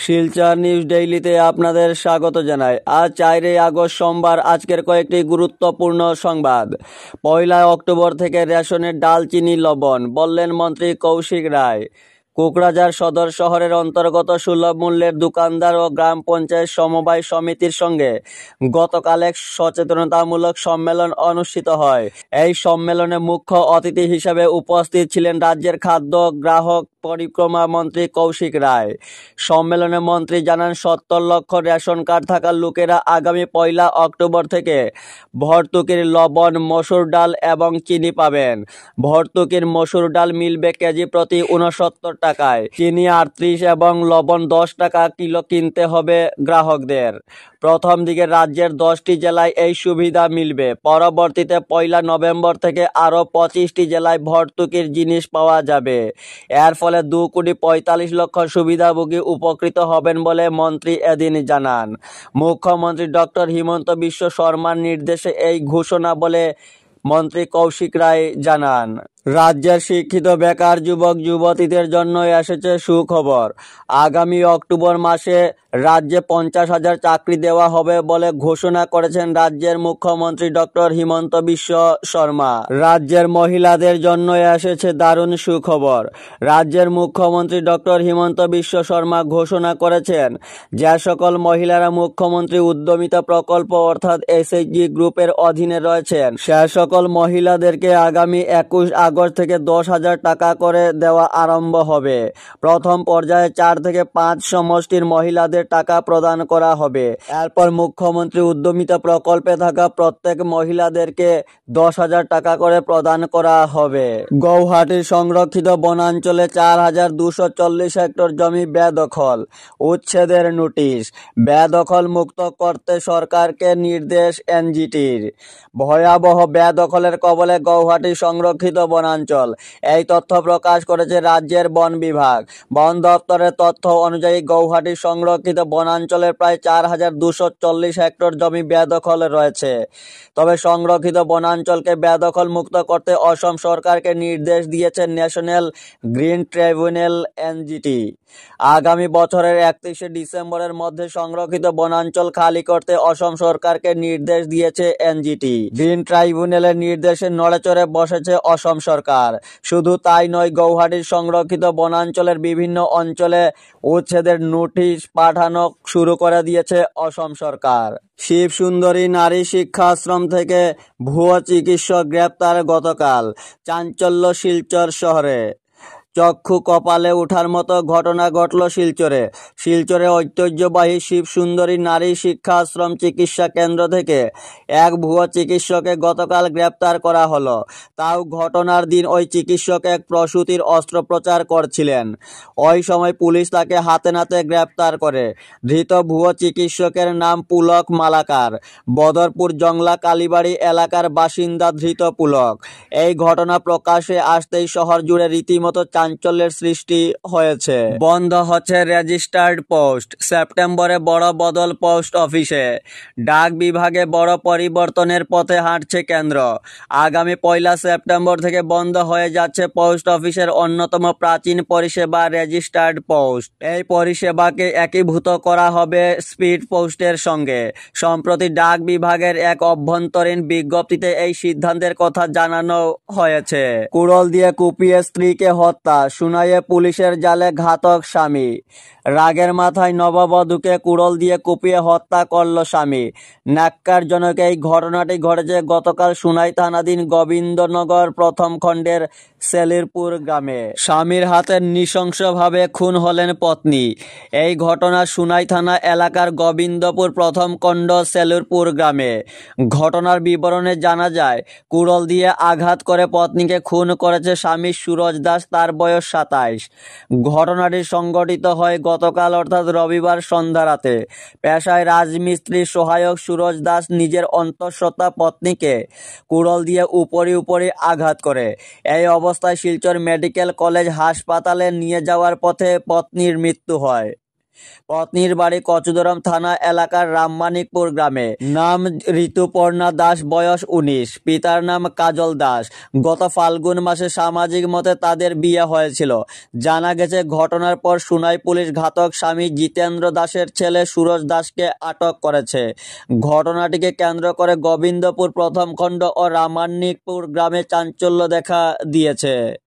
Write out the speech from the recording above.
Silchar news ডেইলিতে আপনাদের স্বাগত জানাই। আজ 4 আগস্ট সোমবার। আজকের কয়েকটি গুরুত্বপূর্ণ সংবাদ। 1 অক্টোবর থেকে রেশনের ডাল, চিনি, লবণ, বললেন মন্ত্রী কৌশিক রায়। কোকরাঝার সদর শহরের অন্তর্গত সুলভ মূল্যের দোকানদার ও গ্রাম পঞ্চায়েত সমবায় সমিতির সঙ্গে গতকাল এক সচেতনতামূলক সম্মেলন অনুষ্ঠিত হয়। এই সম্মেলনে মুখ্য অতিথি হিসেবে উপস্থিত ছিলেন রাজ্যের খাদ্য গ্রাহক পরিক্রমা মন্ত্রী কৌশিক রায়। সম্মেলনে মন্ত্রী জানান, 70 লক্ষ রেশন কার্ড থাকা লোকেরা আগামী 1 অক্টোবর থেকে ভর্তুকির লবণ, মসুর ডাল এবং চিনি পাবেন। ভর্তুকির মসুর ডাল মিলবে কেজি প্রতি 69 টাকায়, চিনি 38 এবং লবণ 10 টাকা কিলো কিনতে হবে গ্রাহকদের। প্রথম দিকে রাজ্যের 10টি জেলায় এই সুবিধা মিলবে। পরবর্তীতে 1 নভেম্বর থেকে আরও 25টি জেলায় ভর্তুকির জিনিস পাওয়া যাবে। এর ফলে 2,45,00,000 সুবিধাভোগী উপকৃত হবেন বলে মন্ত্রী এদিন জানান। মুখ্যমন্ত্রী ডক্টর হিমন্ত বিশ্ব শর্মার নির্দেশে এই ঘোষণা বলে মন্ত্রী কৌশিক রায় জানান। রাজ্যের শিক্ষিত বেকার যুবক যুবতীদের জন্য এসেছে সুখবর। আগামী অক্টোবর মাসে রাজ্যে 50,000 চাকরি দেওয়া হবে বলে ঘোষণা করেছেন রাজ্যের মুখ্যমন্ত্রী ডক্টর হিমন্ত বিশ্ব শর্মা। রাজ্যের মহিলাদের জন্য এসেছে দারুণ সুখবর। রাজ্যের মুখ্যমন্ত্রী ডক্টর হিমন্ত বিশ্ব শর্মা ঘোষণা করেছেন, যে সকল মহিলারা মুখ্যমন্ত্রী উদ্যমিতা প্রকল্প অর্থাৎ এসএইচজি গ্রুপের অধীনে রয়েছেন, সে সকল মহিলাদেরকে আগামী 21 আগস্ট থেকে 10,000 টাকা করে দেওয়া আরম্ভ হবে। প্রথম পর্যায়ে 4 থেকে 5 সমষ্টির মহিলাদের টাকা প্রদান করা হবে। এরপর মুখ্যমন্ত্রী উদ্যমিতা প্রকল্পে থাকা প্রত্যেক মহিলাদেরকে 10,000 টাকা করে প্রদান করা হবে। গৌহাটির সংরক্ষিত বনাঞ্চলে 4,240 হেক্টর জমি বেদখল, উচ্ছেদের নোটিশ। বেদখল মুক্ত করতে সরকারকে নির্দেশ এনজিটির। ভয়াবহ বেদখলের কবলে গৌহাটি সংরক্ষিত বনাঞ্চল। এই তথ্য প্রকাশ করেছে রাজ্যের বন বিভাগ। বন দপ্তরের তথ্য অনুযায়ী গৌহাটি সংরক্ষিত বনাঞ্চলের প্রায় 4,240 হেক্টর জমি বেদখলে রয়েছে। তবে সংরক্ষিত বনাঞ্চলকে বেদখল মুক্ত করতে অসম সরকারকে নির্দেশ দিয়েছে ন্যাশনাল গ্রিন ট্রাইব্যুনাল এনজিটি। আগামী বছরের 31 ডিসেম্বরের মধ্যে সংরক্ষিত বনাঞ্চল খালি করতে অসম সরকারকে নির্দেশ দিয়েছে এনজিটি। গ্রিন ট্রাইব্যুনালের নির্দেশে নড়েচড়ে বসেছে অসম সরকার। শুধু তাই নয়, গৌহাটির সংরক্ষিত বনাঞ্চলের বিভিন্ন অঞ্চলে উচ্ছেদের নোটিশ পাঠানো শুরু করে দিয়েছে অসম সরকার। শিব সুন্দরী নারী শিক্ষাশ্রম থেকে ভুয়ো চিকিৎসক গ্রেপ্তার গতকাল। চাঞ্চল্য শিলচর শহরে। চক্ষু কপালে ওঠার মতো ঘটনা ঘটল শিলচরে। শিলচরে ঐতিহ্যবাহী শিব সুন্দরী নারী শিক্ষাশ্রম চিকিৎসা কেন্দ্র থেকে এক ভুয়ো চিকিৎসককে গতকাল গ্রেপ্তার করা হলো। তাও ঘটনার দিন ওই চিকিৎসক এক প্রসূতির অস্ত্রোপচার করছিলেন। ওই সময় পুলিশ তাকে হাতে নাতে গ্রেপ্তার করে। ধৃত ভুয়ো চিকিৎসকের নাম পুলক মালাকার। বদরপুর জংলা কালীবাড়ি এলাকার বাসিন্দা ধৃত পুলক। এই ঘটনা প্রকাশ্যে আসতেই শহর জুড়ে রীতিমতো চাঞ্চল্যের সৃষ্টি হয়েছে। বন্ধ হচ্ছে রেজিস্টার্ড পোস্ট। সেপ্টেম্বরে বড় বদল পোস্ট অফিসে। ডাক বিভাগে বড় পরিবর্তনের পথে হাঁটছে কেন্দ্র। আগামী 1 সেপ্টেম্বর থেকে বন্ধ হয়ে যাচ্ছে পোস্ট অফিসের অন্যতম প্রাচীন পরিষেবা রেজিস্টার্ড পোস্ট। এই পরিষেবাকে একীভূত করা হবে স্পিড পোস্টের সঙ্গে। সম্প্রতি ডাক বিভাগের এক অভ্যন্তরীণ বিজ্ঞপ্তিতে এই সিদ্ধান্তের কথা জানানো হয়েছে। কুড়োল দিয়ে কুপিয়ে স্ত্রীকে হত্যা, সুনাইয়ে পুলিশের জালে ঘাতক স্বামী। রাগের মাথায় নববধূকে কুড়োল দিয়ে কুপিয়ে হত্যা করল স্বামী। ন্যাক্কারজনক এই ঘটনাটি ঘটেছে গতকাল সুনাই থানাধীন গোবিন্দনগর প্রথম খণ্ডের সেলিরপুর গ্রামে। স্বামীর হাতে নৃশংসভাবে খুন হলেন পত্নী। এই ঘটনা সুনাই থানা এলাকার গোবিন্দপুর প্রথম খণ্ড সেলিরপুর গ্রামে। ঘটনার বিবরণে জানা যায়, কুড়োল দিয়ে আঘাত করে পত্নীকে খুন করেছে স্বামী সুরজ দাস, তার বয়স 27। ঘটনাটি সংঘটিত হয় গতকাল অর্থাৎ রবিবার সন্ধ্যা রাতে। পেশায় রাজমিস্ত্রি সহায়ক সুরজ দাস নিজের অন্তঃসত্ত্বা পত্নীকে কুড়োল দিয়ে উপরি আঘাত করে। এই অবস্থায় শিলচর মেডিকেল কলেজ হাসপাতালে নিয়ে যাওয়ার পথে পত্নীর মৃত্যু হয়। পত্নীর বাড়ি কচুদরম থানা এলাকার রামমানিকপুর গ্রামে। নাম ঋতুপর্ণা দাস, বয়স 19। পিতার নাম কাজল দাস। গত ফাল্গুন মাসে সামাজিক মতে তাদের বিয়ে হয়েছিল। জানা গেছে, ঘটনার পর সুনাই পুলিশ ঘাতক স্বামী জিতেন্দ্র দাসের ছেলে সুরজ দাসকে আটক করেছে। ঘটনাটিকে কেন্দ্র করে গোবিন্দপুর প্রথম খণ্ড ও রামমানিকপুর গ্রামে চাঞ্চল্য দেখা দিয়েছে।